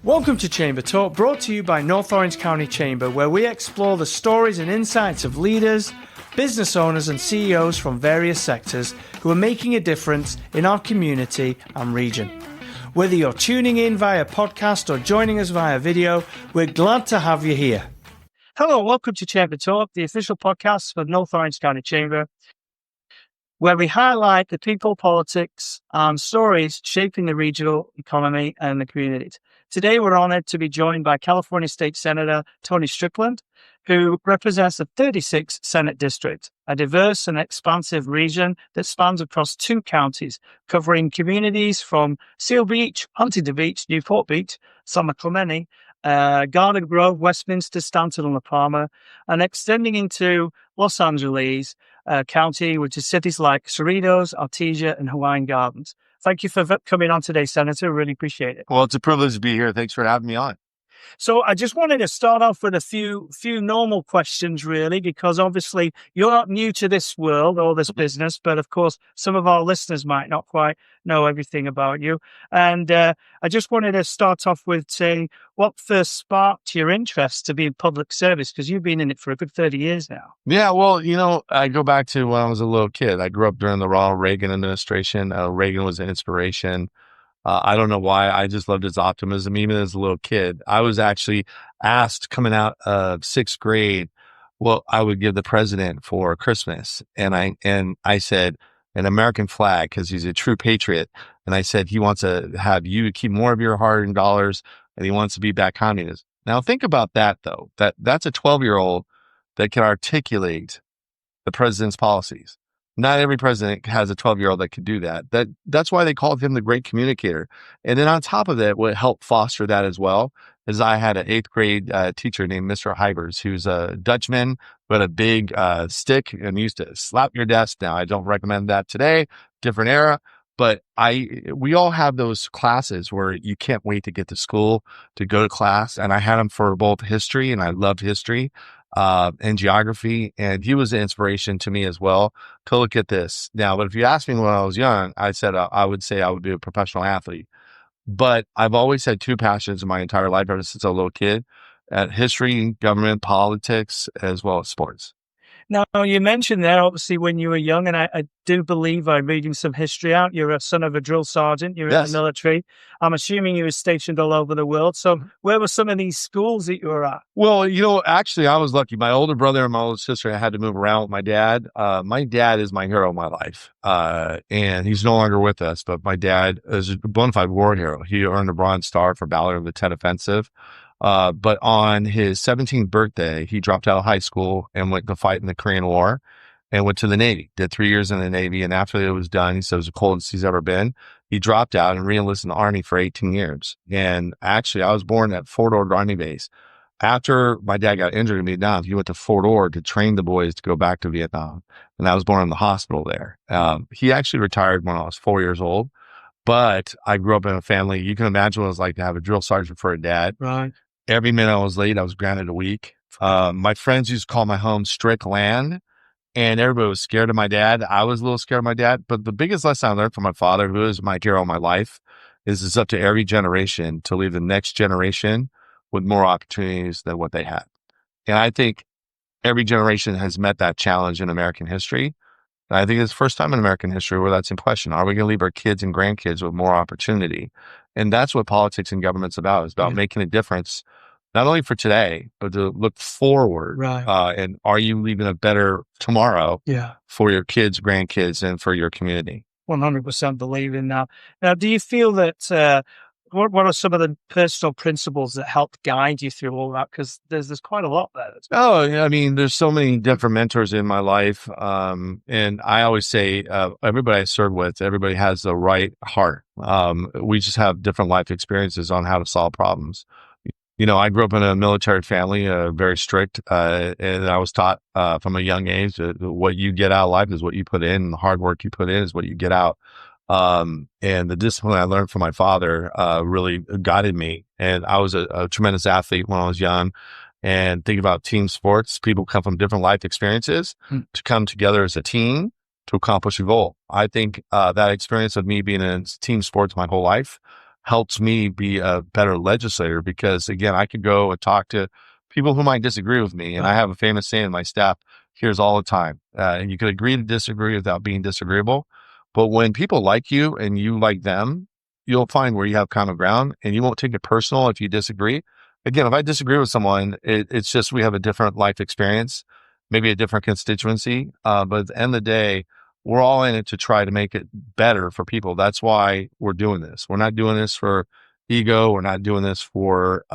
Welcome to Chamber Talk, brought to you by North Orange County Chamber, where we explore the stories and insights of leaders, business owners and CEOs from various sectors who are making a difference in our community and region. Whether you're tuning in via podcast or joining us via video, we're glad to have you here. Hello, welcome to Chamber Talk, the official podcast for North Orange County Chamber, where we highlight the people, politics, and stories shaping the regional economy and the communities. Today, we're honored to be joined by California State Senator Tony Strickland, who represents the 36th Senate District, a diverse and expansive region that spans across 2 counties, covering communities from Seal Beach, Huntington Beach, Newport Beach, San Clemente, Garden Grove, Westminster, Stanton, and La Palma, and extending into Los Angeles County, which is cities like Cerritos, Artesia, and Hawaiian Gardens. Thank you for coming on today, Senator. Really appreciate it. Well, it's a privilege to be here. Thanks for having me on. So I just wanted to start off with a few normal questions, really, because obviously you're not new to this world or this business, but of course, some of our listeners might not quite know everything about you. And I just wanted to start off with saying, what first sparked your interest to be in public service? Because you've been in it for a good 30 years now. Yeah, well, I go back to when I was a little kid. I grew up during the Ronald Reagan administration. Reagan was an inspiration. I don't know why. I just loved his optimism, even as a little kid. I was actually asked coming out of 6th grade what I would give the president for Christmas. And I said, an American flag, because he's a true patriot. And I said, he wants to have you keep more of your hard-earned dollars, and he wants to be back communist. Now, think about that, though. That's a 12-year-old that can articulate the president's policies. Not every president has a 12-year-old that could do that. That's why they called him the great communicator. And then on top of that, what helped foster that as well is I had an 8th grade teacher named Mr. Hybers, who's a Dutchman, but a big stick and used to slap your desk. Now, I don't recommend that today, different era. But we all have those classes where you can't wait to get to school, to go to class. And I had them for both history, and I loved history, and geography. And he was an inspiration to me as well to look at this. Now, but if you asked me when I was young, I said I would say I would be a professional athlete. But I've always had 2 passions in my entire life ever since I was a little kid, at history, government, politics, as well as sports. Now, you mentioned there, obviously, when you were young, and I do believe I'm reading some history out, you're a son of a drill sergeant, you're in the military. I'm assuming you were stationed all over the world. So where were some of these schools that you were at? Well, actually, I was lucky. My older brother and my older sister, I had to move around with my dad. My dad is my hero in my life, and he's no longer with us, but my dad is a bona fide war hero. He earned a Bronze Star for Valor in the Tet Offensive. But on his 17th birthday, he dropped out of high school and went to fight in the Korean War and went to the Navy, did 3 years in the Navy. And after it was done, he said it was the coldest he's ever been. He dropped out and re-enlisted in the Army for 18 years. And actually, I was born at Fort Ord Army Base. After my dad got injured in Vietnam, he went to Fort Ord to train the boys to go back to Vietnam. And I was born in the hospital there. He actually retired when I was 4 years old. But I grew up in a family. You can imagine what it was like to have a drill sergeant for a dad. Right. Every minute I was late, I was grounded a week. My friends used to call my home Strickland, and everybody was scared of my dad. I was a little scared of my dad. But the biggest lesson I learned from my father, who is my hero in my life, is it's up to every generation to leave the next generation with more opportunities than what they had. And I think every generation has met that challenge in American history. And I think it's the first time in American history where that's in question. Are we going to leave our kids and grandkids with more opportunity? And that's what politics and government's about. It's about making a difference, not only for today, but to look forward. Right. And are you leaving a better tomorrow for your kids, grandkids, and for your community? 100% believe in that. Now, do you feel that, what are some of the personal principles that help guide you through all that? Because there's quite a lot there. Oh, I mean, there's so many different mentors in my life. And I always say, everybody I serve with, everybody has the right heart. We just have different life experiences on how to solve problems. I grew up in a military family, very strict, and I was taught from a young age that what you get out of life is what you put in, and the hard work you put in is what you get out. And the discipline I learned from my father really guided me. And I was a tremendous athlete when I was young. And think about team sports. People come from different life experiences to come together as a team to accomplish a goal. I think that experience of me being in team sports my whole life helps me be a better legislator because, again, I could go and talk to people who might disagree with me. And I have a famous saying my staff hears all the time. And you can agree to disagree without being disagreeable. But when people like you and you like them, you'll find where you have common ground and you won't take it personal if you disagree. Again, if I disagree with someone, it's just we have a different life experience, maybe a different constituency. But at the end of the day, we're all in it to try to make it better for people. That's why we're doing this. We're not doing this for ego. We're not doing this for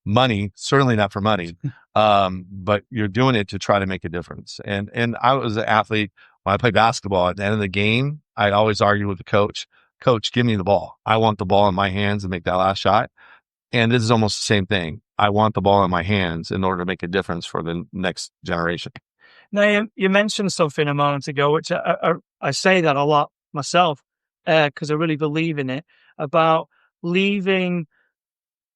money, certainly not for money. But you're doing it to try to make a difference. And I was an athlete when I played basketball. At the end of the game, I always argue with the coach, give me the ball. I want the ball in my hands to make that last shot. And this is almost the same thing. I want the ball in my hands in order to make a difference for the next generation. Now, you mentioned something a moment ago, which I say that a lot myself, because I really believe in it, about leaving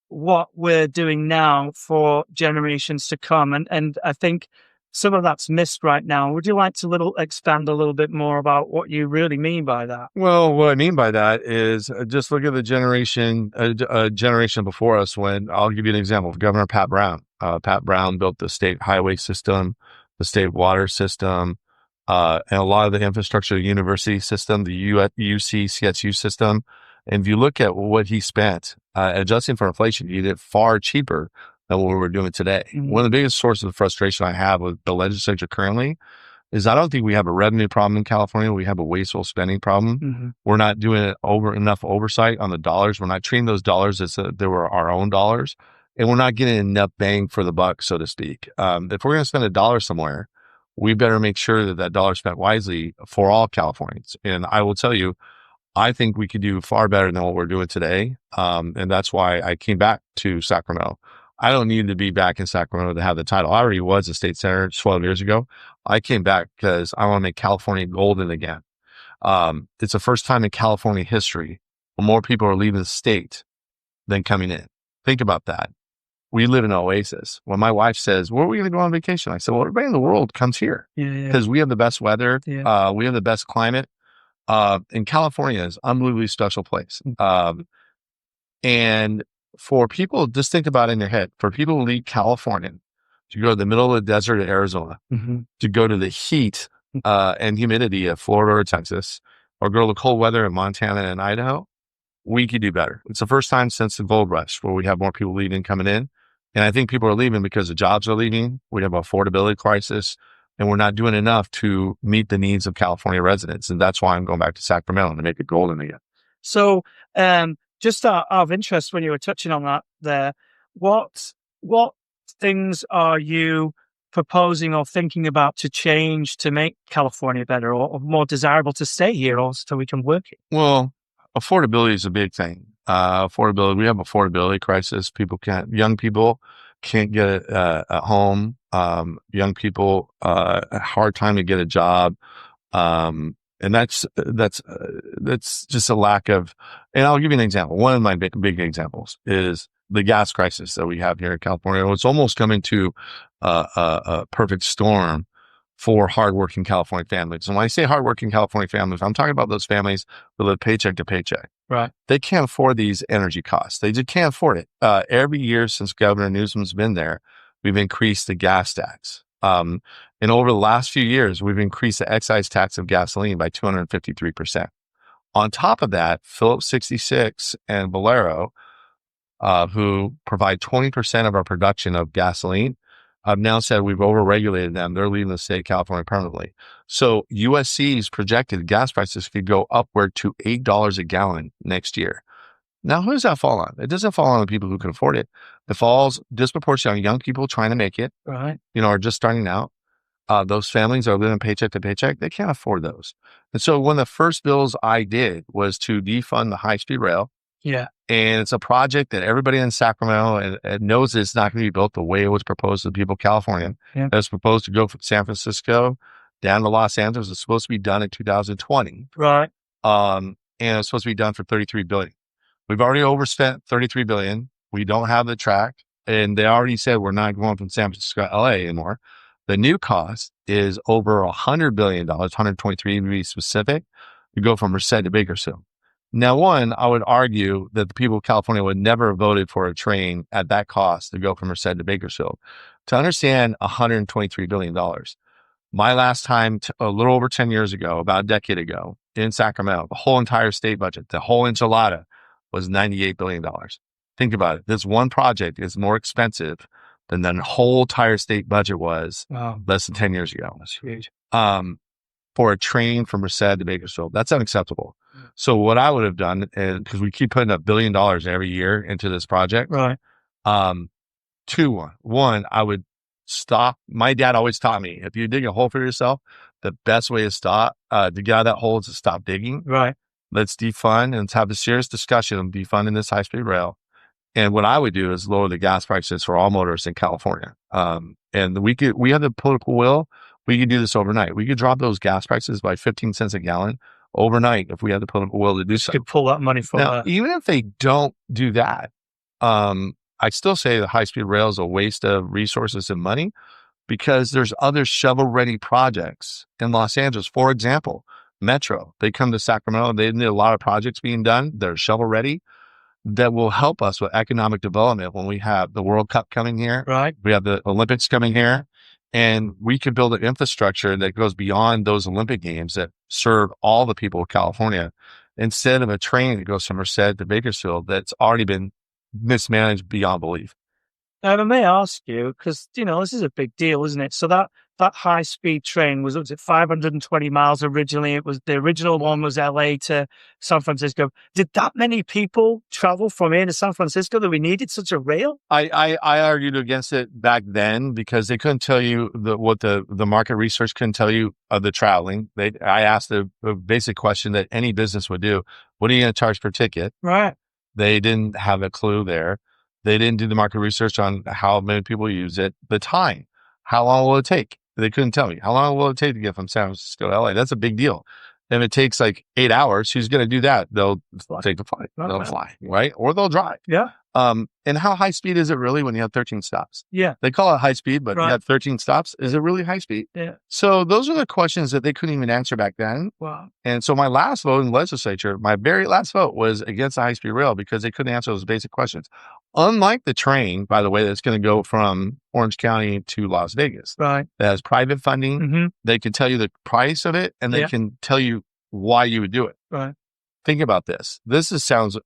what we're doing now for generations to come. And I think some of that's missed right now. Would you like to expand a little bit more about what you really mean by that? Well, what I mean by that is just look at the generation before us. When I'll give you an example of Governor Pat Brown. Pat Brown built the state highway system, the state water system, and a lot of the infrastructure, the university system, the UC, CSU system. And if you look at what he spent, adjusting for inflation, he did it far cheaper than what we're doing today. Mm-hmm. One of the biggest sources of frustration I have with the legislature currently is I don't think we have a revenue problem in California. We have a wasteful spending problem. Mm-hmm. We're not doing enough oversight on the dollars. We're not treating those dollars as they were our own dollars. And we're not getting enough bang for the buck, so to speak. If we're going to spend $1 somewhere, we better make sure that that dollar is spent wisely for all Californians. And I will tell you, I think we could do far better than what we're doing today. And that's why I came back to Sacramento. I don't need to be back in Sacramento to have the title. I already was a state senator 12 years ago. I came back because I want to make California golden again. It's the first time in California history where more people are leaving the state than coming in. Think about that. We live in an oasis. When my wife says, where are we going to go on vacation? I said, well, everybody in the world comes here because we have the best weather. Yeah. We have the best climate. And California is an unbelievably special place. And for people, just think about it in your head, for people to leave California, to go to the middle of the desert of Arizona, to go to the heat and humidity of Florida or Texas, or go to the cold weather in Montana and Idaho, we could do better. It's the first time since the gold rush where we have more people leaving, coming in. And I think people are leaving because the jobs are leaving. We have an affordability crisis, and we're not doing enough to meet the needs of California residents. And that's why I'm going back to Sacramento to make it golden again. So, just out of interest, when you were touching on that there, what things are you proposing or thinking about to change to make California better or more desirable to stay here, or so we can work here? Well, affordability is a big thing. Affordability, we have an affordability crisis. Young people can't get a home. Young people, a hard time to get a job. And that's just a lack of, and I'll give you an example. One of my big examples is the gas crisis that we have here in California. It's almost coming to a perfect storm for hardworking California families. And when I say hardworking California families, I'm talking about those families that live paycheck to paycheck. Right. They can't afford these energy costs. They just can't afford it. Every year since Governor Newsom's been there, we've increased the gas tax. And over the last few years, we've increased the excise tax of gasoline by 253%. On top of that, Phillips 66 and Valero, who provide 20% of our production of gasoline, I've now said we've overregulated them. They're leaving the state of California permanently. So USC's projected gas prices could go upward to $8 a gallon next year. Now, who does that fall on? It doesn't fall on the people who can afford it. It falls disproportionately on young people trying to make it, right? Are just starting out. Those families are living paycheck to paycheck. They can't afford those. And so one of the first bills I did was to defund the high-speed rail. Yeah. And it's a project that everybody in Sacramento knows it's not going to be built the way it was proposed to the people of California. Yeah. It was proposed to go from San Francisco down to Los Angeles. It's supposed to be done in 2020. Right. And it's supposed to be done for $33 billion. We've already overspent $33 billion. We don't have the track. And they already said we're not going from San Francisco to LA anymore. The new cost is over $100 billion, 123 to be specific. You go from Merced to Bakersfield. Now, one, I would argue that the people of California would never have voted for a train at that cost to go from Merced to Bakersfield. To understand $123 billion, my last time, a little over 10 years ago, about a decade ago, in Sacramento, the whole entire state budget, the whole enchilada was $98 billion. Think about it. This one project is more expensive than the whole entire state budget was less than 10 years ago. That's huge. For a train from Merced to Bakersfield. That's unacceptable. So what I would have done is, because we keep putting $1 billion every year into this project. Right. One, I would stop. My dad always taught me, if you dig a hole for yourself, the best way to stop, to get out of that hole is to stop digging. Right. Let's defund and let's have a serious discussion of defunding this high-speed rail. And what I would do is lower the gas prices for all motorists in California. And we have the political will. We could do this overnight. We could drop those gas prices by 15 cents a gallon overnight if we had the political will to do so. Could pull that money from now, even if they don't do that, I still say the high-speed rail is a waste of resources and money because there's other shovel-ready projects in Los Angeles. For example, Metro. They come to Sacramento. They need a lot of projects being done. They're shovel-ready that will help us with economic development when we have the World Cup coming here. Right. We have the Olympics coming here. And we could build an infrastructure that goes beyond those Olympic Games that serve all the people of California instead of a train that goes from Merced to Bakersfield that's already been mismanaged beyond belief. Now, I may ask you, because, this is a big deal, isn't it? So that high-speed train was 520 miles originally. It was the original one was LA to San Francisco. Did that many people travel from here to San Francisco that we needed such a rail? I argued against it back then because they couldn't tell you what the market research couldn't tell you of the traveling. I asked a basic question that any business would do. What are you going to charge per ticket? Right. They didn't have a clue there. They didn't do the market research on how many people use it. The time, how long will it take? They couldn't tell me. How long will it take to get from San Francisco to LA? That's a big deal. If it takes like 8 hours, who's going to do that? They'll take the flight. They'll fly, right? Or they'll drive. Yeah. And how high speed is it really when you have 13 stops? Yeah. They call it high speed, but you have 13 stops. Is it really high speed? Yeah. So those are the questions that they couldn't even answer back then. Wow. And so my last vote in the legislature, my very last vote was against the high speed rail because they couldn't answer those basic questions. Unlike the train, by the way, that's going to go from Orange County to Las Vegas. Right. That has private funding. Mm-hmm. They can tell you the price of it and they can tell you why you would do it. Right. Think about this. This sounds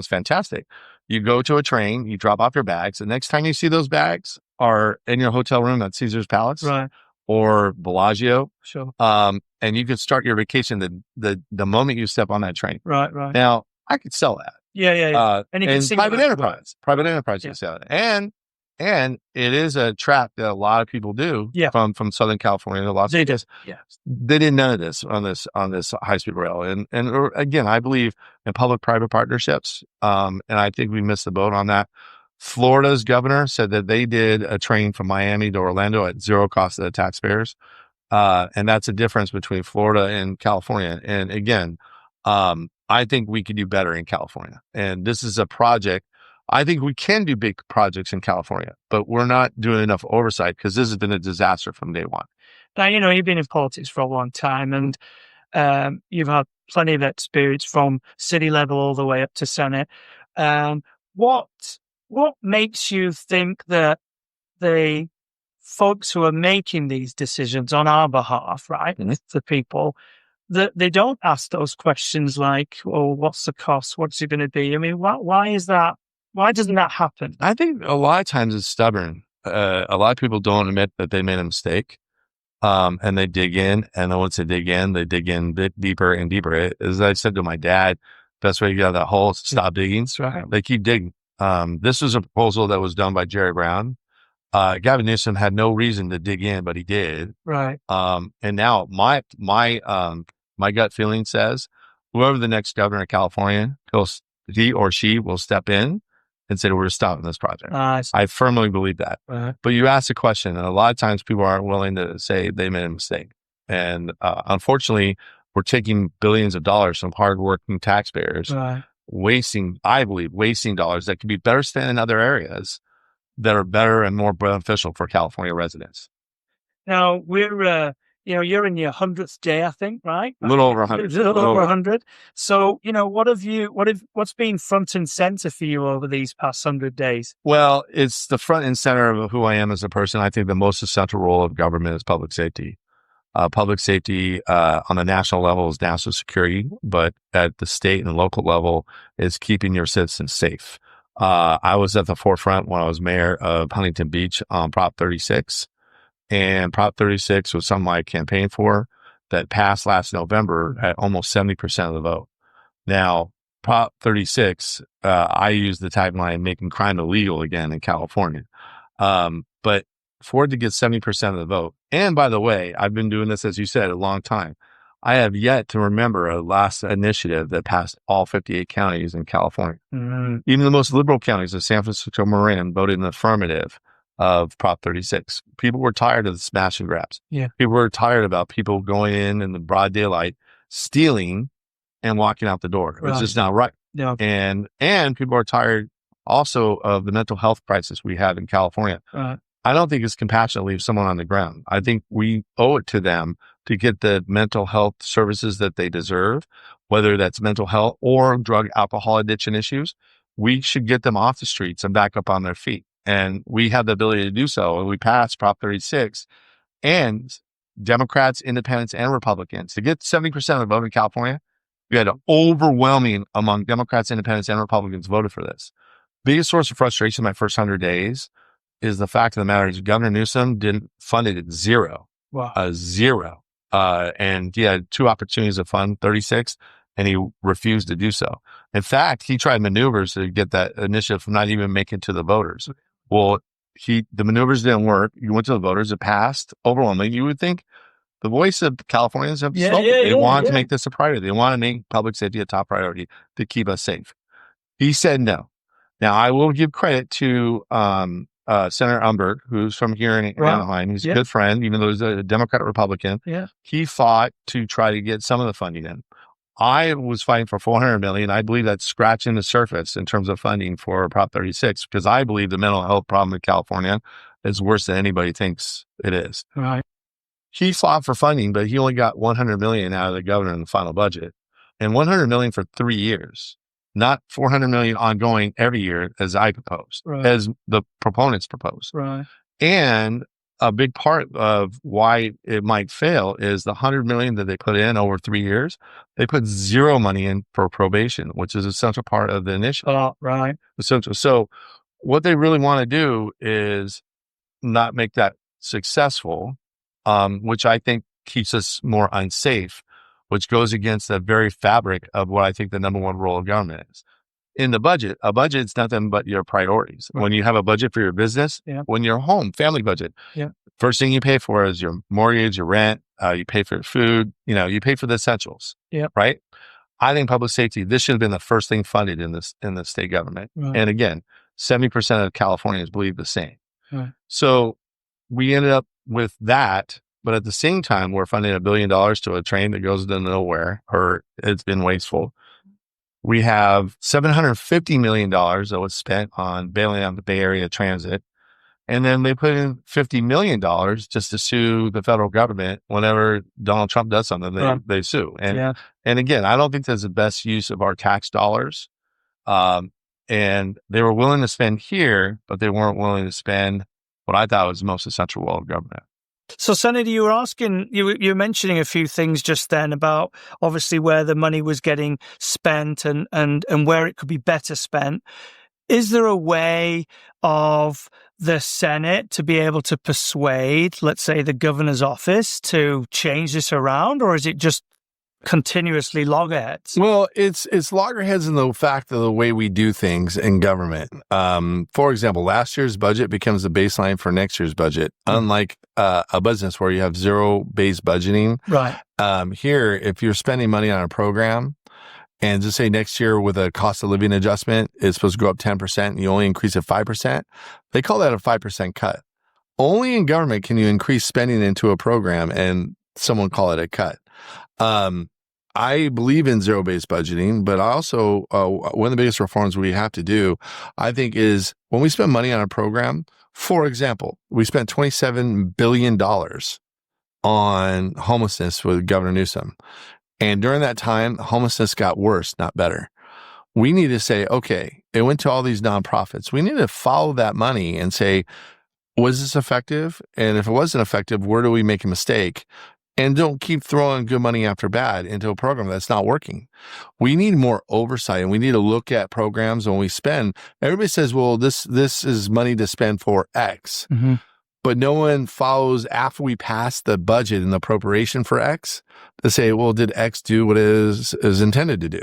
fantastic. You go to a train, you drop off your bags. The next time you see those bags are in your hotel room at Caesar's Palace, right, or Bellagio. Sure. And you could start your vacation the moment you step on that train. Right, right. Now, I could sell that. Yeah. And private enterprise. Private enterprise can sell it. And it is a trap that a lot of people do from Southern California to Los Angeles. Yeah. They did none of this on this high speed rail. And again, I believe in public private partnerships. And I think we missed the boat on that. Florida's governor said that they did a train from Miami to Orlando at zero cost to the taxpayers. And that's a difference between Florida and California. And again, I think we could do better in California. And this is a project. I think we can do big projects in California, but we're not doing enough oversight because this has been a disaster from day one. Now, you've been in politics for a long time and you've had plenty of experience from city level all the way up to Senate. What makes you think that the folks who are making these decisions on our behalf, right, the people, that they don't ask those questions like, oh, what's the cost? What's it going to be? I mean, why is that? Why doesn't that happen? I think a lot of times it's stubborn. A lot of people don't admit that they made a mistake. And they dig in. And then once they dig in a bit deeper and deeper. As I said to my dad, best way to get out of that hole is to stop digging. That's right. They keep digging. This was a proposal that was done by Jerry Brown. Gavin Newsom had no reason to dig in, but he did. Right. And now my gut feeling says whoever the next governor of California, he or she will step in and say, we're stopping this project. I firmly believe that. But you ask a question, and a lot of times people aren't willing to say they made a mistake. And unfortunately, we're taking billions of dollars from hardworking taxpayers, wasting dollars that could be better spent in other areas that are better and more beneficial for California residents. Now, we're, you're in your 100th day, I think, right? A little over 100. A little over 100. So, what's been front and center for you over these past 100 days? Well, it's the front and center of who I am as a person. I think the most essential role of government is public safety. Public safety on the national level is national security, but at the state and local level is keeping your citizens safe. I was at the forefront when I was mayor of Huntington Beach on Prop 36. And Prop 36 was something I campaigned for that passed last November at almost 70% of the vote. Now, Prop 36, I use the tagline, making crime illegal again in California. But for it to get 70% of the vote, and by the way, I've been doing this, as you said, a long time. I have yet to remember a last initiative that passed all 58 counties in California. Mm-hmm. Even the most liberal counties of San Francisco, Marin voted in the affirmative of Prop 36. People were tired of the smash and grabs. Yeah. People were tired about people going in the broad daylight, stealing and walking out the door. It's just not right. Yeah. And people are tired also of the mental health crisis we have in California. I don't think it's compassionate to leave someone on the ground. I think we owe it to them to get the mental health services that they deserve, whether that's mental health or drug, alcohol addiction issues. We should get them off the streets and back up on their feet. And we have the ability to do so. And we passed Prop 36, and Democrats, independents, and Republicans to get 70% of the vote in California. We had an overwhelming among Democrats, independents, and Republicans voted for this. Biggest source of frustration in my first 100 days is the fact of the matter is Governor Newsom didn't fund it at zero. Wow. Zero. And he had 2 opportunities to fund 36, and he refused to do so. In fact, he tried maneuvers to get that initiative from not even making it to the voters. Well, the maneuvers didn't work. He went to the voters. It passed overwhelmingly. You would think the voice of Californians have spoken. They want to make this a priority. They want to make public safety a top priority to keep us safe. He said no. Now, I will give credit to Senator Umberg, who's from here in Anaheim. He's a good friend, even though he's a Democrat Republican. Yeah. He fought to try to get some of the funding in. I was fighting for $400 million. I believe that's scratching the surface in terms of funding for Prop 36, because I believe the mental health problem in California is worse than anybody thinks it is. Right. He fought for funding, but he only got $100 million out of the governor in the final budget, and $100 million for 3 years, not $400 million ongoing every year as I proposed, as the proponents proposed. Right. And a big part of why it might fail is the $100 million that they put in over 3 years. They put zero money in for probation, which is a central part of the initiative. Oh, right. Essential. So what they really want to do is not make that successful, which I think keeps us more unsafe, which goes against the very fabric of what I think the number one role of government is. In the budget, a budget is nothing but your priorities. When you have a budget for your business, when you're home, family budget, first thing you pay for is your mortgage, your rent, you pay for your food, you pay for the essentials, right? I think public safety, this should have been the first thing funded in the state government. Right. And again, 70% of Californians believe the same. Right. So we ended up with that, but at the same time, we're funding $1 billion to a train that goes to nowhere, or it's been wasteful. We have $750 million that was spent on bailing out the Bay Area Transit. And then they put in $50 million just to sue the federal government whenever Donald Trump does something, they sue. And again, I don't think that's the best use of our tax dollars. And they were willing to spend here, but they weren't willing to spend what I thought was the most essential role of government. So, Senator, you were mentioning a few things just then about obviously where the money was getting spent and where it could be better spent. Is there a way of the Senate to be able to persuade, let's say, the governor's office to change this around, or is it just continuously loggerheads? Well, it's loggerheads in the fact of the way we do things in government. For example, last year's budget becomes the baseline for next year's budget, unlike a business where you have zero-based budgeting. Right. Here, if you're spending money on a program, and just say next year with a cost of living adjustment, it's supposed to go up 10% and you only increase it 5%, they call that a 5% cut. Only in government can you increase spending into a program and someone call it a cut. I believe in zero-based budgeting, but I also, one of the biggest reforms we have to do, I think, is when we spend money on a program, for example, we spent $27 billion on homelessness with Governor Newsom. And during that time, homelessness got worse, not better. We need to say, okay, it went to all these nonprofits. We need to follow that money and say, was this effective? And if it wasn't effective, where do we make a mistake? And don't keep throwing good money after bad into a program that's not working. We need more oversight, and we need to look at programs when we spend. Everybody says, well, this is money to spend for X. Mm-hmm. But no one follows after we pass the budget and the appropriation for X to say, well, did X do what it is intended to do?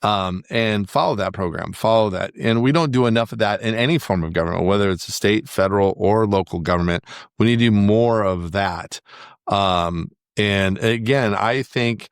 And follow that program, follow that. And we don't do enough of that in any form of government, whether it's a state, federal, or local government. We need to do more of that. And again, I think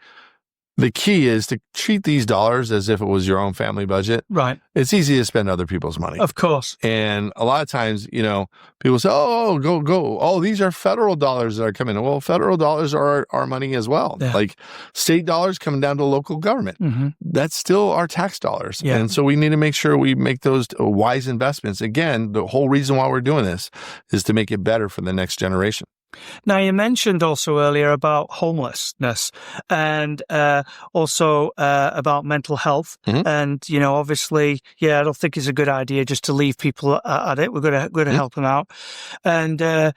the key is to treat these dollars as if it was your own family budget. Right. It's easy to spend other people's money. Of course. And a lot of times, people say, oh, go. Oh, these are federal dollars that are coming in. Well, federal dollars are our money as well. Yeah. Like state dollars coming down to local government. Mm-hmm. That's still our tax dollars. Yeah. And so we need to make sure we make those wise investments. Again, the whole reason why we're doing this is to make it better for the next generation. Now, you mentioned also earlier about homelessness and also about mental health. Mm-hmm. And, obviously, I don't think it's a good idea just to leave people at it. We're going to help them out. And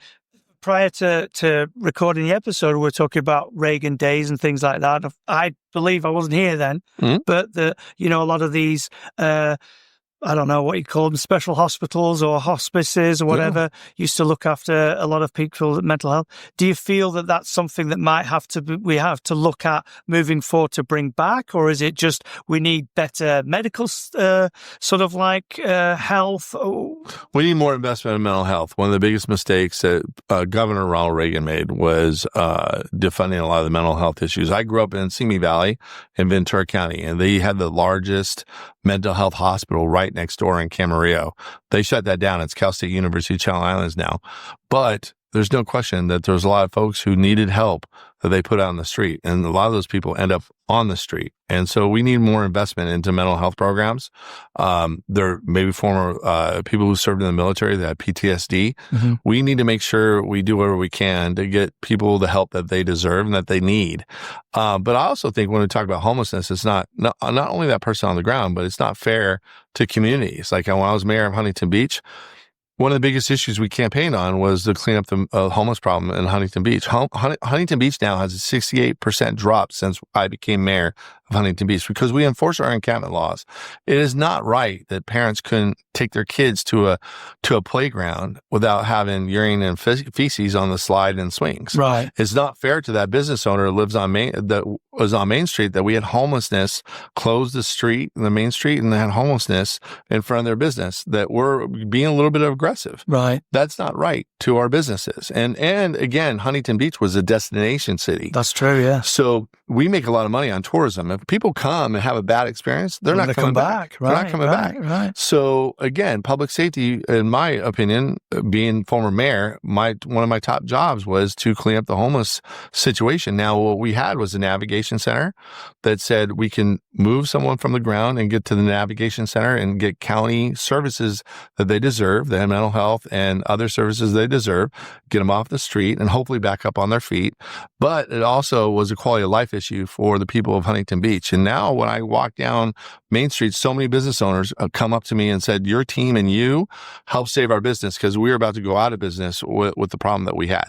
prior to recording the episode, we were talking about Reagan days and things like that. I believe I wasn't here then, but a lot of these I don't know what you call them, special hospitals or hospices or whatever, used to look after a lot of people's mental health. Do you feel that that's something that we have to look at moving forward to bring back? Or is it just we need better medical health? We need more investment in mental health. One of the biggest mistakes that Governor Ronald Reagan made was defunding a lot of the mental health issues. I grew up in Simi Valley in Ventura County, and they had the largest mental health hospital right next door in Camarillo. They shut that down. It's Cal State University Channel Islands now. But there's no question that there's a lot of folks who needed help that they put out on the street. And a lot of those people end up on the street. And so we need more investment into mental health programs. There may be former people who served in the military that have PTSD. Mm-hmm. We need to make sure we do whatever we can to get people the help that they deserve and that they need. But I also think when we talk about homelessness, it's not only that person on the ground, but it's not fair to communities. Like when I was mayor of Huntington Beach, one of the biggest issues we campaigned on was to clean up the homeless problem in Huntington Beach. Huntington Beach now has a 68% drop since I became mayor of Huntington Beach because we enforce our encampment laws. It is not right that parents couldn't take their kids to a playground without having urine and feces on the slide and swings. Right. It's not fair to that business owner that was on Main Street that we had homelessness close the main street, and they had homelessness in front of their business, that we're being a little bit aggressive. Right. That's not right to our businesses. And again, Huntington Beach was a destination city. That's true, yeah. So we make a lot of money on tourism. If people come and have a bad experience, they're not coming back. Right, they're not coming back. Right. So again, public safety, in my opinion, being former mayor, one of my top jobs was to clean up the homeless situation. Now, what we had was a navigation center that said we can move someone from the ground and get to the navigation center and get county services that they deserve, the mental health and other services they deserve, get them off the street and hopefully back up on their feet. But it also was a quality of life issue for the people of Huntington Beach. And now when I walk down Main Street, so many business owners come up to me and said, your team and you helped save our business because we were about to go out of business with the problem that we had.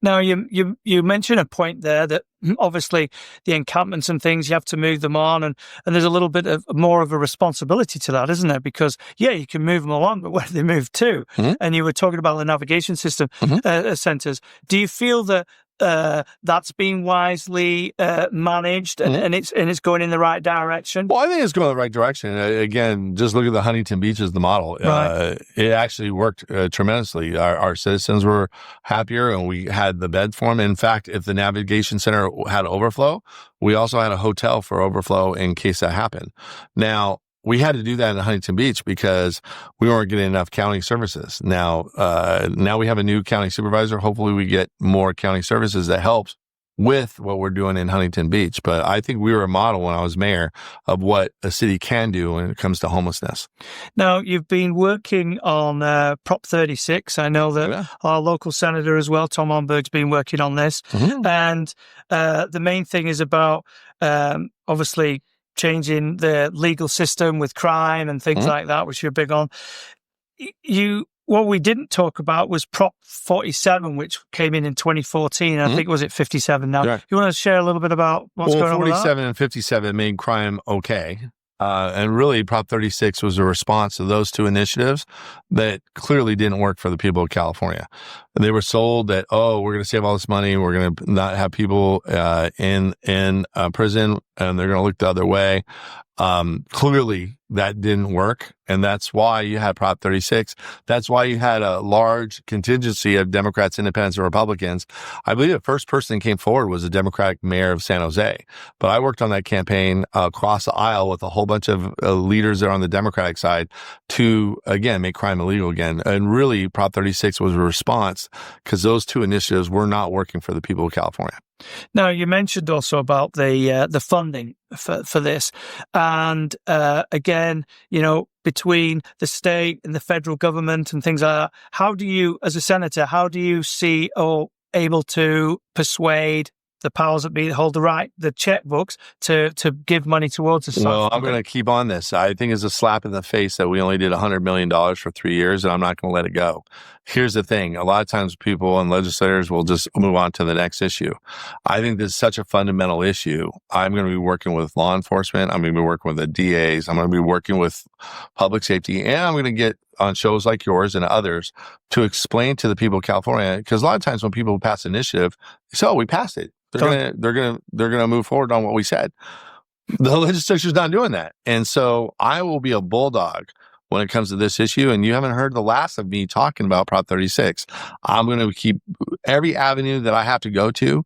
Now, you mentioned a point there that obviously the encampments and things, you have to move them on, and there's a little bit of more of a responsibility to that, isn't there? Because, you can move them along, but where do they move to? Mm-hmm. And you were talking about the navigation system centers. Do you feel that that's being wisely managed and it's going in the right direction? Well, I think it's going in the right direction. Again, just look at the Huntington Beach as the model. Right. It actually worked tremendously. Our citizens were happier and we had the bed for them. In fact, if the navigation center had overflow, we also had a hotel for overflow in case that happened. Now, we had to do that in Huntington Beach because we weren't getting enough county services. Now we have a new county supervisor. Hopefully we get more county services that helps with what we're doing in Huntington Beach. But I think we were a model when I was mayor of what a city can do when it comes to homelessness. Now, you've been working on Prop 36. I know that our local senator as well, Tom Omberg's been working on this. And the main thing is about, obviously, changing the legal system with crime and things like that, which you're big on. What we didn't talk about was Prop 47, which came in 2014. I think, was it 57 now? Yeah. You want to share a little bit about what's going on with that? 47 and 57 made crime okay. And really, Prop 36 was a response to those two initiatives that clearly didn't work for the people of California. They were sold that, we're going to save all this money. We're going to not have people in prison, and they're going to look the other way. Clearly, that didn't work. And that's why you had Prop 36. That's why you had a large contingency of Democrats, Independents, and Republicans. I believe the first person that came forward was the Democratic mayor of San Jose. But I worked on that campaign across the aisle with a whole bunch of leaders there on the Democratic side to, again, make crime illegal again. And really, Prop 36 was a response because those two initiatives were not working for the people of California. Now, you mentioned also about the funding for this. And again, between the state and the federal government and things like that, how do you, as a senator, see or able to persuade the powers that be that hold the checkbooks to give money towards this? Well, I'm going to keep on this. I think it's a slap in the face that we only did $100 million for 3 years, and I'm not going to let it go. Here's the thing. A lot of times people and legislators will just move on to the next issue. I think this is such a fundamental issue. I'm going to be working with law enforcement. I'm going to be working with the DAs. I'm going to be working with public safety, and I'm going to get on shows like yours and others to explain to the people of California, because a lot of times when people pass an initiative, they say, we passed it. They're gonna move forward on what we said. The legislature's not doing that. And so I will be a bulldog when it comes to this issue. And you haven't heard the last of me talking about Prop 36. I'm going to keep every avenue that I have to go to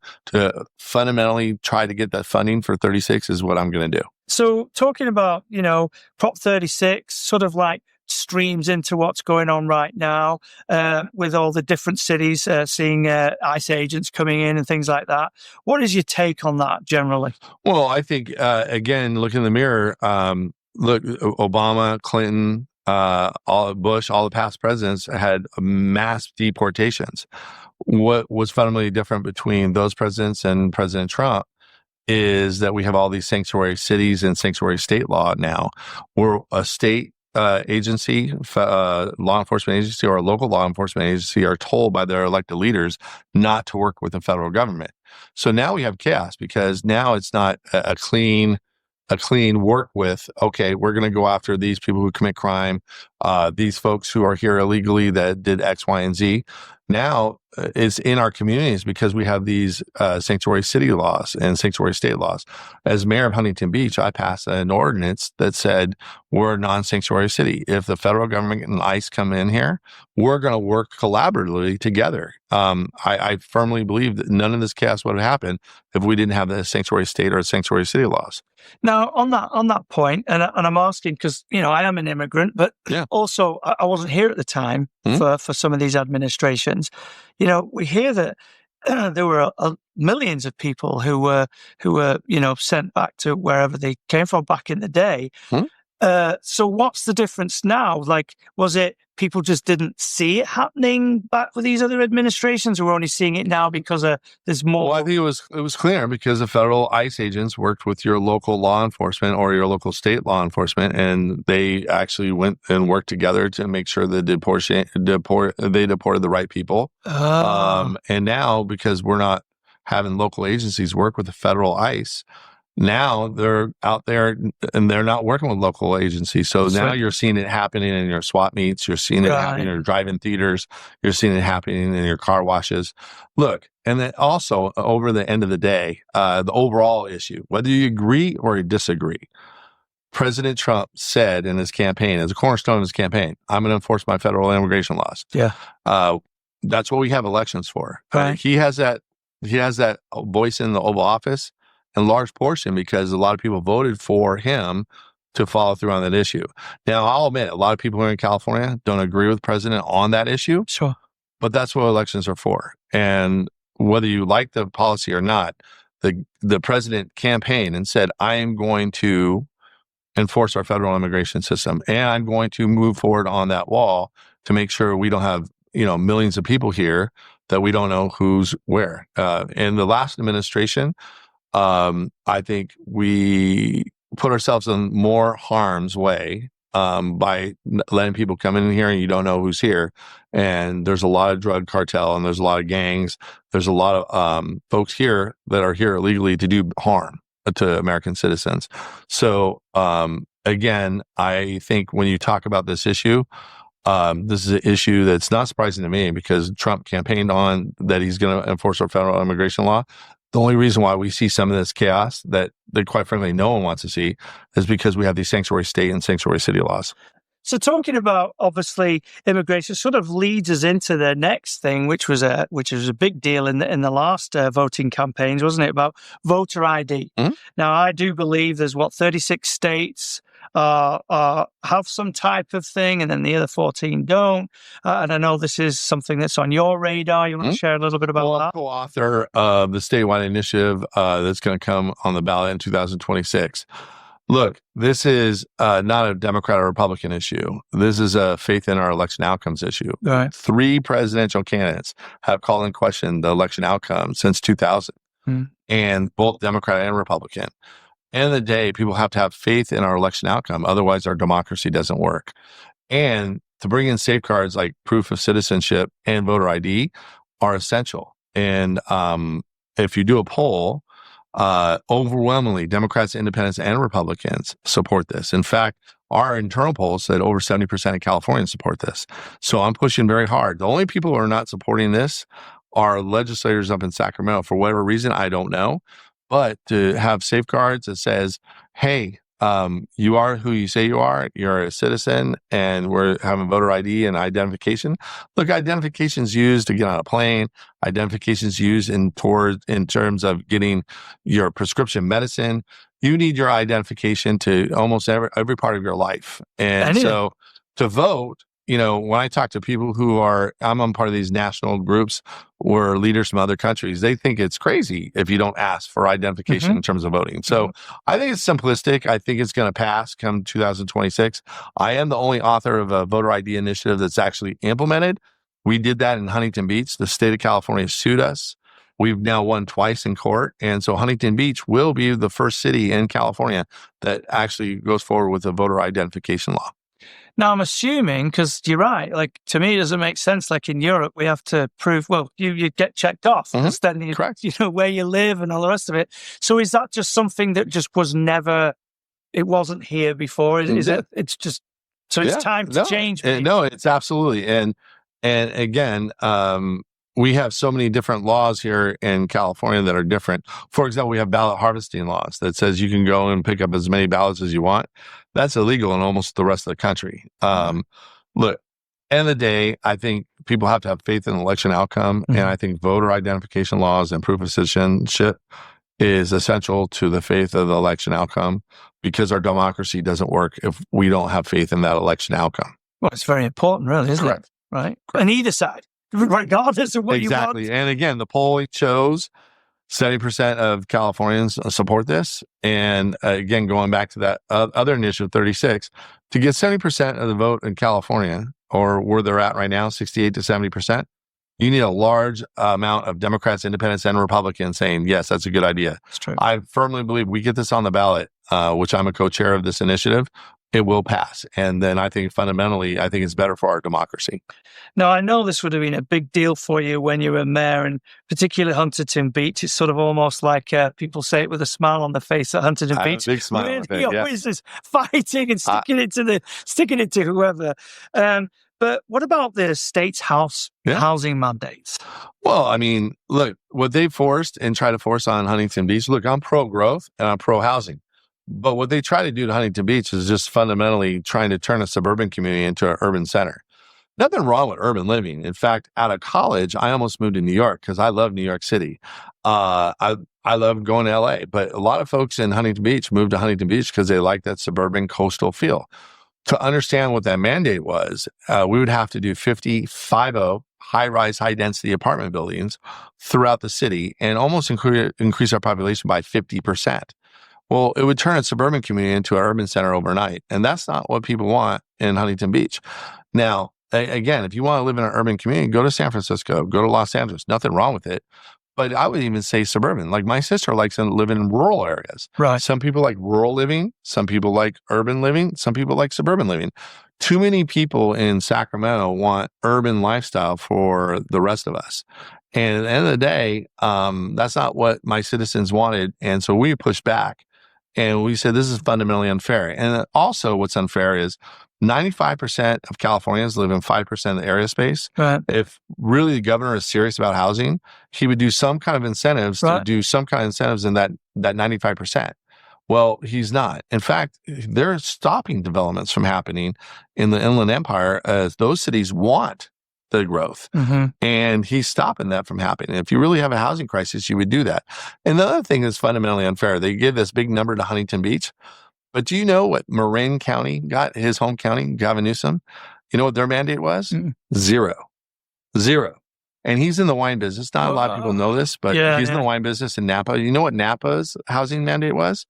fundamentally try to get that funding for 36 is what I'm going to do. So talking about, Prop 36, sort of like streams into what's going on right now with all the different cities seeing ICE agents coming in and things like that. What is your take on that generally? Well, I think, again, look in the mirror. Look, Obama, Clinton, Bush, all the past presidents had mass deportations. What was fundamentally different between those presidents and President Trump is that we have all these sanctuary cities and sanctuary state law now. We're a state agency, law enforcement agency, or a local law enforcement agency are told by their elected leaders not to work with the federal government. So now we have chaos because now it's not a clean work with, okay, we're going to go after these people who commit crime, these folks who are here illegally that did X, Y, and Z. Now it's in our communities because we have these sanctuary city laws and sanctuary state laws. As mayor of Huntington Beach, I passed an ordinance that said we're a non-sanctuary city. If the federal government and ICE come in here, we're going to work collaboratively together. I firmly believe that none of this chaos would have happened if we didn't have the sanctuary state or sanctuary city laws. Now, on that point, and I'm asking because I am an immigrant, but also I wasn't here at the time for some of these administrations. We hear that there were millions of people who were sent back to wherever they came from back in the day. So what's the difference now? Like, was it people just didn't see it happening back with these other administrations, or we're only seeing it now because there's more? Well, I think it was clear because the federal ICE agents worked with your local law enforcement or your local state law enforcement, and they actually went and worked together to make sure they deported the right people. And now, because we're not having local agencies work with the federal ICE, now they're out there and they're not working with local agencies. So now you're seeing it happening in your swap meets. You're seeing it happening in your drive-in theaters. You're seeing it happening in your car washes. Look, and then also over the end of the day, the overall issue, whether you agree or you disagree, President Trump said in his campaign, as a cornerstone of his campaign, I'm going to enforce my federal immigration laws. Yeah. That's what we have elections for. Right. He has that voice in the Oval Office in large portion because a lot of people voted for him to follow through on that issue. Now, I'll admit, a lot of people here in California don't agree with the president on that issue. Sure. But that's what elections are for. And whether you like the policy or not, the president campaigned and said, I am going to enforce our federal immigration system, and I'm going to move forward on that wall to make sure we don't have, millions of people here that we don't know who's where. In the last administration, I think we put ourselves in more harm's way by letting people come in here and you don't know who's here. And there's a lot of drug cartel and there's a lot of gangs. There's a lot of folks here that are here illegally to do harm to American citizens. So again, I think when you talk about this issue, this is an issue that's not surprising to me because Trump campaigned on that he's going to enforce our federal immigration law. The only reason why we see some of this chaos that quite frankly, no one wants to see is because we have these sanctuary state and sanctuary city laws. So talking about, obviously, immigration sort of leads us into the next thing, which was a big deal in the last voting campaigns, wasn't it, about voter ID? Mm-hmm. Now, I do believe there's 36 states have some type of thing, and then the other 14 don't. And I know this is something that's on your radar. You want to share a little bit about that? I'm co-author of the statewide initiative that's going to come on the ballot in 2026. Look, this is not a Democrat or Republican issue. This is a faith in our election outcomes issue. Right. 3 presidential candidates have called in question the election outcome since 2000, and both Democrat and Republican. End of the day, people have to have faith in our election outcome. Otherwise, our democracy doesn't work. And to bring in safeguards like proof of citizenship and voter ID are essential. And if you do a poll, overwhelmingly, Democrats, Independents, and Republicans support this. In fact, our internal polls said over 70% of Californians support this. So I'm pushing very hard. The only people who are not supporting this are legislators up in Sacramento. For whatever reason, I don't know. But to have safeguards that says, hey, you are who you say you are, you're a citizen, and we're having voter ID and identification. Look, identification is used to get on a plane. Identification is used in terms of getting your prescription medicine. You need your identification to almost every part of your life. And so to vote, when I talk to people I'm on part of these national groups where leaders from other countries, they think it's crazy if you don't ask for identification in terms of voting. So I think it's simplistic. I think it's going to pass come 2026. I am the only author of a voter ID initiative that's actually implemented. We did that in Huntington Beach. The state of California sued us. We've now won twice in court. And so Huntington Beach will be the first city in California that actually goes forward with a voter identification law. Now, I'm assuming, because you're right, like, to me, it doesn't make sense. Like in Europe, we have to prove, you get checked off. Then Correct. Where you live and all the rest of it. So is that just something that just was never, it wasn't here before? Is it? It's just, so it's time to change. No, it's absolutely. And again, we have so many different laws here in California that are different. For example, we have ballot harvesting laws that says you can go and pick up as many ballots as you want. That's illegal in almost the rest of the country. Look, end of the day, I think people have to have faith in the election outcome. And I think voter identification laws and proof of citizenship is essential to the faith of the election outcome because our democracy doesn't work if we don't have faith in that election outcome. Well, it's very important, really, isn't it? Right? On either side, regardless of what you want. Exactly. And again, the poll shows 70% of Californians support this. And again, going back to that other initiative, 36, to get 70% of the vote in California, or where they're at right now, 68 to 70%, you need a large amount of Democrats, Independents, and Republicans saying, yes, that's a good idea. That's true. I firmly believe we get this on the ballot, which I'm a co-chair of this initiative, it will pass. And then I think fundamentally, it's better for our democracy. Now, I know this would have been a big deal for you when you were mayor, and particularly Huntington Beach. It's sort of almost like people say it with a smile on their face at Huntington Beach. A big smile on the face, always is fighting and sticking it to whoever. But what about the state's housing mandates? Well, look, what they forced and try to force on Huntington Beach, look, I'm pro-growth and I'm pro-housing. But what they try to do to Huntington Beach is just fundamentally trying to turn a suburban community into an urban center. Nothing wrong with urban living. In fact, out of college, I almost moved to New York because I love New York City. I love going to LA, but a lot of folks in Huntington Beach moved to Huntington Beach because they like that suburban coastal feel. To understand what that mandate was, we would have to do 50 high-rise, high-density apartment buildings throughout the city and almost increase our population by 50%. Well, it would turn a suburban community into an urban center overnight. And that's not what people want in Huntington Beach. Now, again, if you want to live in an urban community, go to San Francisco, go to Los Angeles. Nothing wrong with it. But I would even say suburban. Like my sister likes to live in rural areas. Right. Some people like rural living. Some people like urban living. Some people like suburban living. Too many people in Sacramento want urban lifestyle for the rest of us. And at the end of the day, that's not what my citizens wanted. And so we pushed back and we said, this is fundamentally unfair. And also what's unfair is 95% of Californians live in 5% of the area space. Right. If really the governor is serious about housing, he would do some kind of incentives to do some kind of incentives in that 95%. Well, he's not. In fact, they're stopping developments from happening in the Inland Empire as those cities want the growth. And he's stopping that from happening. If you really have a housing crisis, you would do that. And the other thing that's fundamentally unfair, they give this big number to Huntington Beach. But do you know what Marin County got, his home county, Gavin Newsom? You know what their mandate was? Zero. And he's in the wine business. Not a lot of people know this, but he's in the wine business in Napa. You know what Napa's housing mandate was?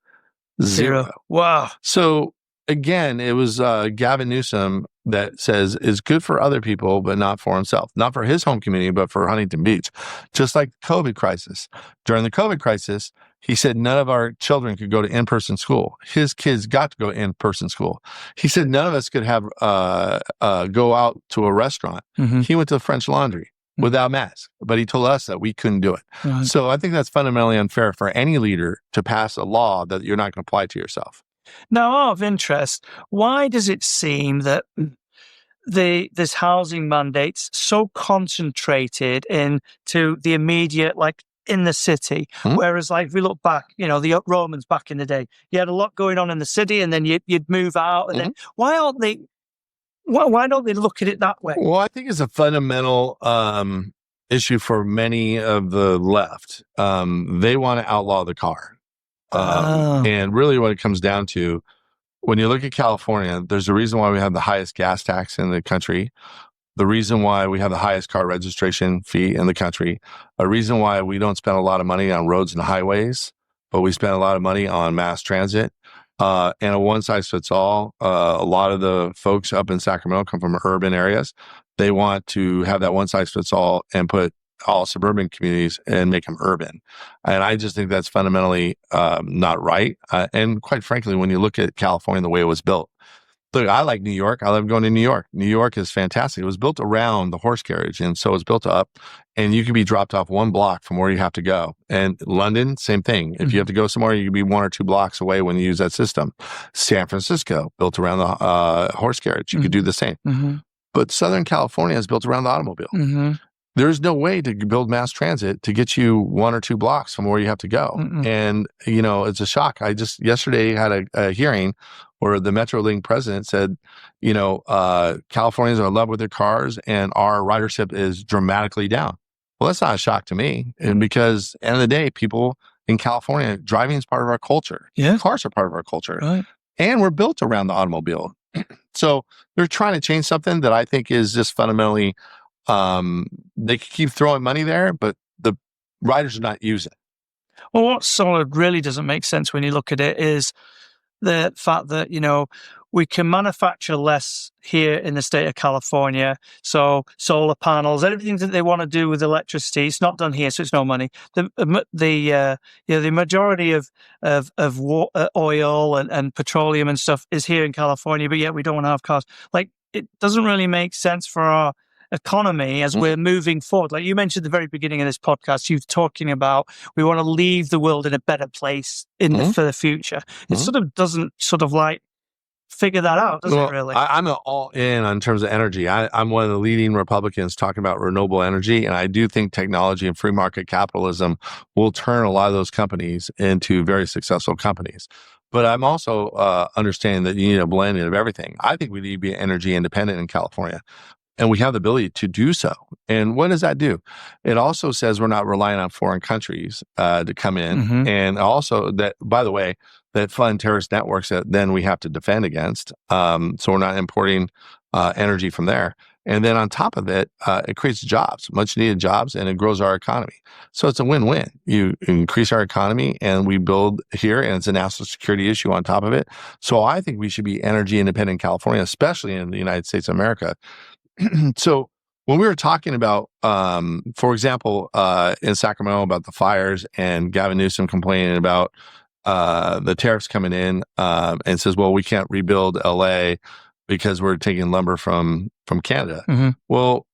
Zero. Wow. So again, it was Gavin Newsom that says is good for other people, but not for himself. Not for his home community, but for Huntington Beach. Just like the COVID crisis. During the COVID crisis, he said none of our children could go to in-person school. His kids got to go to in-person school. He said none of us could have go out to a restaurant. He went to the French Laundry without masks, but he told us that we couldn't do it. So I think that's fundamentally unfair for any leader to pass a law that you're not going to apply to yourself. Now, out of interest, why does it seem that this housing mandate's so concentrated into the immediate, like in the city, whereas like if we look back, you know, the Romans back in the day, you had a lot going on in the city, and then you'd move out, and then why don't they look at it that way? Well, I think it's a fundamental issue for many of the left. They want to outlaw the car. And really what it comes down to, when you look at California, there's a reason why we have the highest gas tax in the country, the reason why we have the highest car registration fee in the country, a reason why we don't spend a lot of money on roads and highways, but we spend a lot of money on mass transit, and a one-size-fits-all. A lot of the folks up in Sacramento come from urban areas. They want to have that one-size-fits-all and put all suburban communities and make them urban. And I just think that's fundamentally not right. And quite frankly, when you look at California, the way it was built, look, I like New York. I love going to New York. New York is fantastic. It was built around the horse carriage. And so it's built up, and you can be dropped off one block from where you have to go. And London, same thing. If you have to go somewhere, you can be 1 or 2 blocks away when you use that system. San Francisco, built around the horse carriage. You could do the same. But Southern California is built around the automobile. There's no way to build mass transit to get you 1 or 2 blocks from where you have to go. And, you know, it's a shock. I just yesterday had a hearing where the MetroLink president said, you know, Californians are in love with their cars and our ridership is dramatically down. Well, that's not a shock to me. And because at the end of the day, people in California, driving is part of our culture. Cars are part of our culture. And we're built around the automobile. So they're trying to change something that I think is just fundamentally they could keep throwing money there, but the riders are not using it. Well, what sort of really doesn't make sense when you look at it is the fact that, you know, we can manufacture less here in the state of California. So solar panels, everything that they want to do with electricity, it's not done here, so it's no money. The majority of oil and petroleum and stuff is here in California, but yet we don't want to have cars. Like, it doesn't really make sense for our economy as we're moving forward. Like you mentioned at the very beginning of this podcast, you're talking about we want to leave the world in a better place for the future. It sort of doesn't sort of like figure that out, does it really? I'm all in terms of energy. I'm one of the leading Republicans talking about renewable energy, and I do think technology and free market capitalism will turn a lot of those companies into very successful companies. But I'm also understanding that you need a blending of everything. I think we need to be energy independent in California. And we have the ability to do so. And what does that do? It also says we're not relying on foreign countries to come in. And also that, by the way, that fund terrorist networks that then we have to defend against. So we're not importing energy from there. And then on top of it, it creates jobs, much needed jobs, and it grows our economy. So it's a win-win. You increase our economy and we build here, and it's a national security issue on top of it. So I think we should be energy independent in California, especially in the United States of America. So when we were talking about, for example, in Sacramento about the fires and Gavin Newsom complaining about the tariffs coming in and says, well, we can't rebuild LA because we're taking lumber from Canada. Mm-hmm. Well,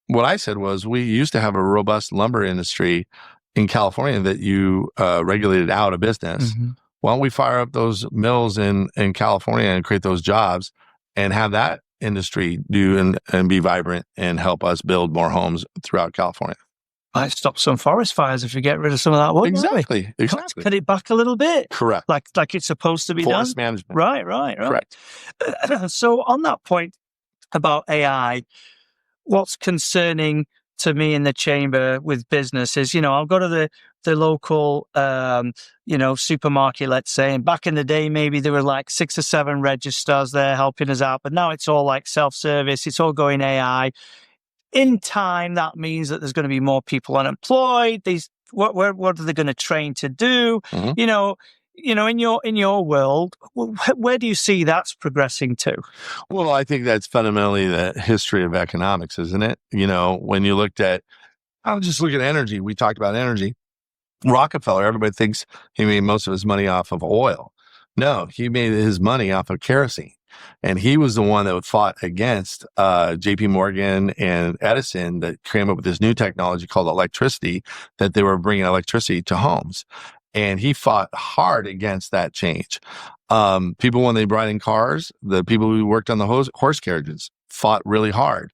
what I said was we used to have a robust lumber industry in California that you regulated out of business. Mm-hmm. Why don't we fire up those mills in California and create those jobs and have that industry do and be vibrant and help us build more homes throughout California? Might stop some forest fires if you get rid of some of that wood. Exactly. Cut it back a little bit. Correct. Like it's supposed to be Forest done. management. Right. Correct. So on that point about AI, what's concerning to me in the chamber with business is, I'll go to the local, supermarket, let's say, and back in the day, maybe there were like 6 or 7 registers there helping us out, but now it's all like self-service. It's all going AI. In time, that means that there's going to be more people unemployed. What are they going to train to do? Mm-hmm. In your world, where do you see that's progressing to? Well, I think that's fundamentally the history of economics, isn't it? When you looked at, I'll just look at energy. We talked about energy. Rockefeller, everybody thinks he made most of his money off of oil. No, he made his money off of kerosene. And he was the one that fought against JP Morgan and Edison that came up with this new technology called electricity, that they were bringing electricity to homes. And he fought hard against that change. People, when they brought in cars, the people who worked on the horse carriages fought really hard.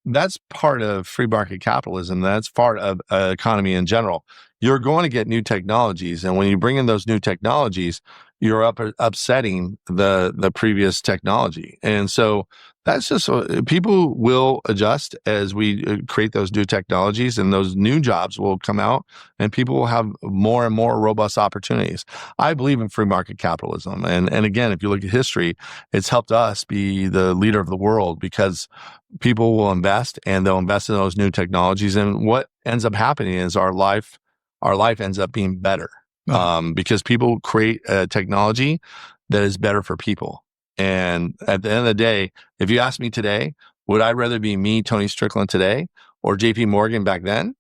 That's part of free market capitalism. That's part of economy in general. You're going to get new technologies. And when you bring in those new technologies, you're upsetting the previous technology. And so that's just, people will adjust as we create those new technologies, and those new jobs will come out and people will have more and more robust opportunities. I believe in free market capitalism. And again, if you look at history, it's helped us be the leader of the world because people will invest and they'll invest in those new technologies. And what ends up happening is our life ends up being better. Because people create a technology that is better for people. And at the end of the day, if you ask me today, would I rather be me, Tony Strickland today, or JP Morgan back then?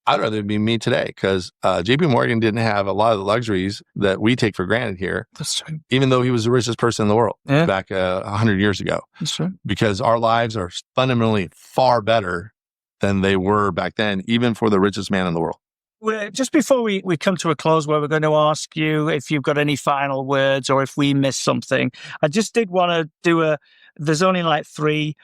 I'd rather be me today because JP Morgan didn't have a lot of the luxuries that we take for granted here. That's true. Even though he was the richest person in the world back 100 years ago. That's true. Because our lives are fundamentally far better than they were back then, even for the richest man in the world. Just before we come to a close, where we're going to ask you if you've got any final words or if we missed something, I just did want to do there's only like 3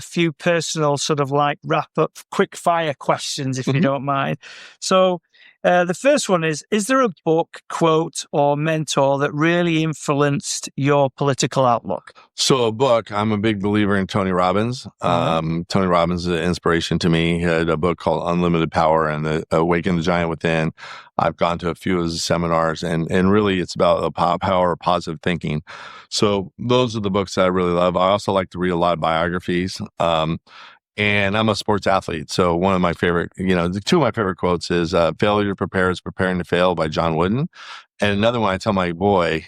few personal sort of like wrap up quick fire questions, if you don't mind. So the first one is there a book, quote, or mentor that really influenced your political outlook? So a book, I'm a big believer in Tony Robbins. Tony Robbins is an inspiration to me. He had a book called Unlimited Power and Awaken the Giant Within. I've gone to a few of his seminars, and really it's about the power of positive thinking. So those are the books that I really love. I also like to read a lot of biographies. And I'm a sports athlete. So one of my favorite, 2 of my favorite quotes is failure to prepare is preparing to fail by John Wooden. And another one I tell my boy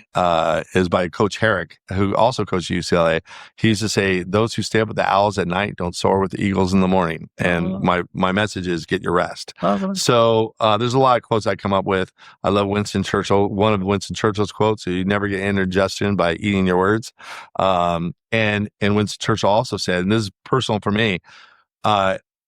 is by Coach Herrick, who also coached UCLA. He used to say, those who stay up with the owls at night don't soar with the eagles in the morning. And my message is get your rest. So there's a lot of quotes I come up with. I love Winston Churchill. One of Winston Churchill's quotes, you never get indigestion by eating your words. And Winston Churchill also said, and this is personal for me,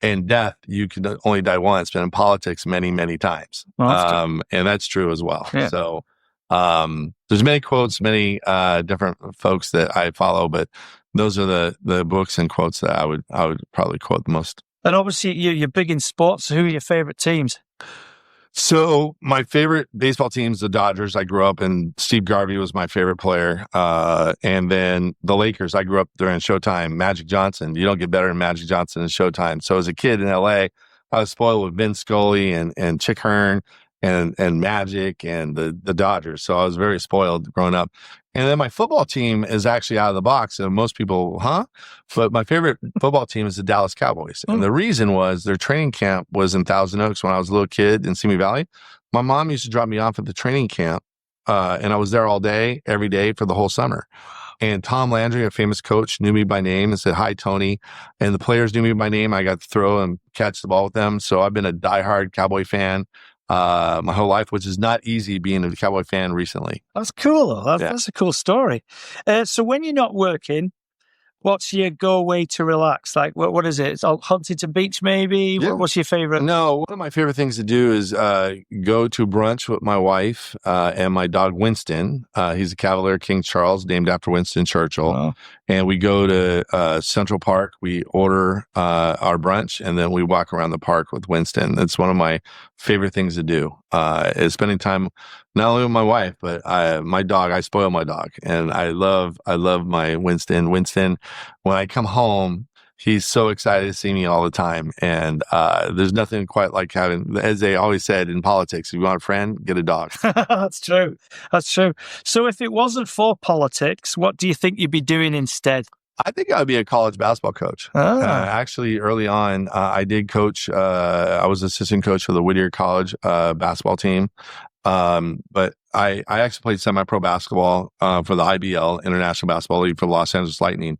in death, you can only die once, but in politics, many, many times. And that's true as well. Yeah. So there's many quotes, many different folks that I follow, but those are the books and quotes that I would probably quote the most. And obviously, you're big in sports. Who are your favorite teams? So my favorite baseball team is the Dodgers. I grew up and Steve Garvey was my favorite player. And then the Lakers, I grew up during Showtime. Magic Johnson, you don't get better than Magic Johnson than Showtime. So as a kid in LA, I was spoiled with Vin Scully and Chick Hearn and Magic and the Dodgers. So I was very spoiled growing up. And then my football team is actually out of the box. And most people, But my favorite football team is the Dallas Cowboys. And the reason was their training camp was in Thousand Oaks when I was a little kid in Simi Valley. My mom used to drop me off at the training camp. And I was there all day, every day for the whole summer. And Tom Landry, a famous coach, knew me by name and said, "Hi, Tony." And the players knew me by name. I got to throw and catch the ball with them. So I've been a diehard Cowboy fan my whole life, which is not easy being a Cowboy fan recently. That's cool, though. That's a cool story. So when you're not working, what's your go-away to relax? Like, what is it? It's Huntington Beach, maybe? Yeah. What's your favorite? No, one of my favorite things to do is go to brunch with my wife and my dog, Winston. He's a Cavalier King Charles, named after Winston Churchill. Oh. And we go to Central Park. We order our brunch, and then we walk around the park with Winston. That's one of my favorite things to do, is spending time not only with my wife, but my dog. I spoil my dog, and I love my Winston. Winston, when I come home, he's so excited to see me all the time. And there's nothing quite like having, as they always said in politics, if you want a friend, get a dog. That's true. That's true. So if it wasn't for politics, what do you think you'd be doing instead? I think I would be a college basketball coach. Actually, early on, I did coach. I was assistant coach for the Whittier College basketball team. But I actually played semi-pro basketball for the IBL, International Basketball League, for the Los Angeles Lightning.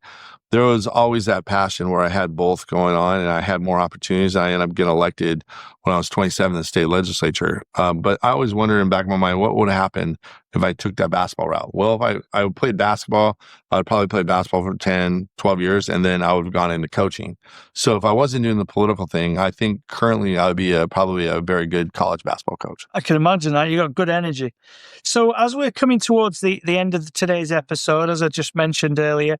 There was always that passion where I had both going on, and I had more opportunities. I ended up getting elected when I was 27 in the state legislature. But I always wondered in the back of my mind, what would happen if I took that basketball route? Well, if I played basketball, I'd probably play basketball for 10, 12 years, and then I would have gone into coaching. So if I wasn't doing the political thing, I think currently I would be probably a very good college basketball coach. I can imagine that. You got good energy. So as we're coming towards the end of today's episode, as I just mentioned earlier,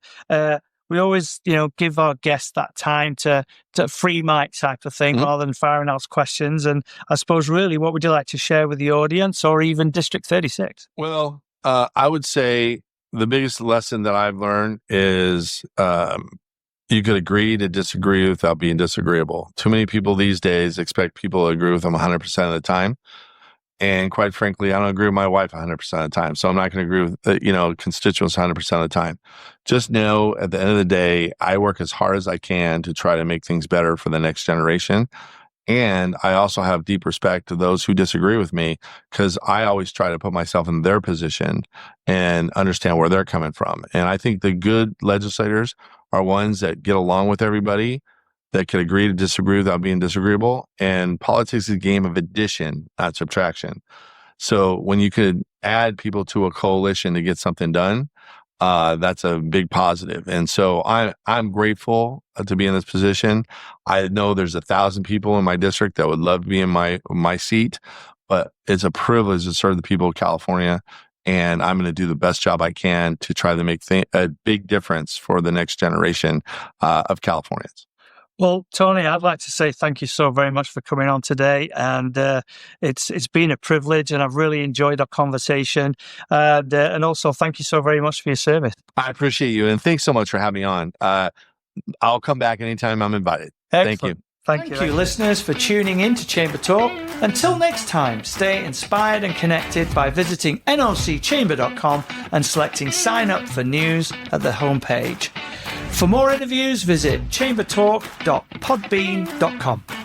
we always, give our guests that time to free mic type of thing, rather than firing out questions. And I suppose, really, what would you like to share with the audience, or even District 36? Well, I would say the biggest lesson that I've learned is you could agree to disagree without being disagreeable. Too many people these days expect people to agree with them 100% of the time. And quite frankly, I don't agree with my wife 100% of the time. So I'm not going to agree with, constituents 100% of the time. Just know at the end of the day, I work as hard as I can to try to make things better for the next generation. And I also have deep respect to those who disagree with me, because I always try to put myself in their position and understand where they're coming from. And I think the good legislators are ones that get along with everybody, that could agree to disagree without being disagreeable. And politics is a game of addition, not subtraction. So when you could add people to a coalition to get something done, that's a big positive. And so I'm grateful to be in this position. I know there's 1,000 people in my district that would love to be in my seat, but it's a privilege to serve the people of California. And I'm going to do the best job I can to try to make a big difference for the next generation of Californians. Well, Tony, I'd like to say thank you so very much for coming on today. And it's been a privilege, and I've really enjoyed our conversation. And also, thank you so very much for your service. I appreciate you. And thanks so much for having me on. I'll come back anytime I'm invited. Excellent. Thank you. Thank you, listeners, for tuning in to Chamber Talk. Until next time, stay inspired and connected by visiting nocchamber.com and selecting Sign Up for News at the homepage. For more interviews, visit chambertalk.podbean.com.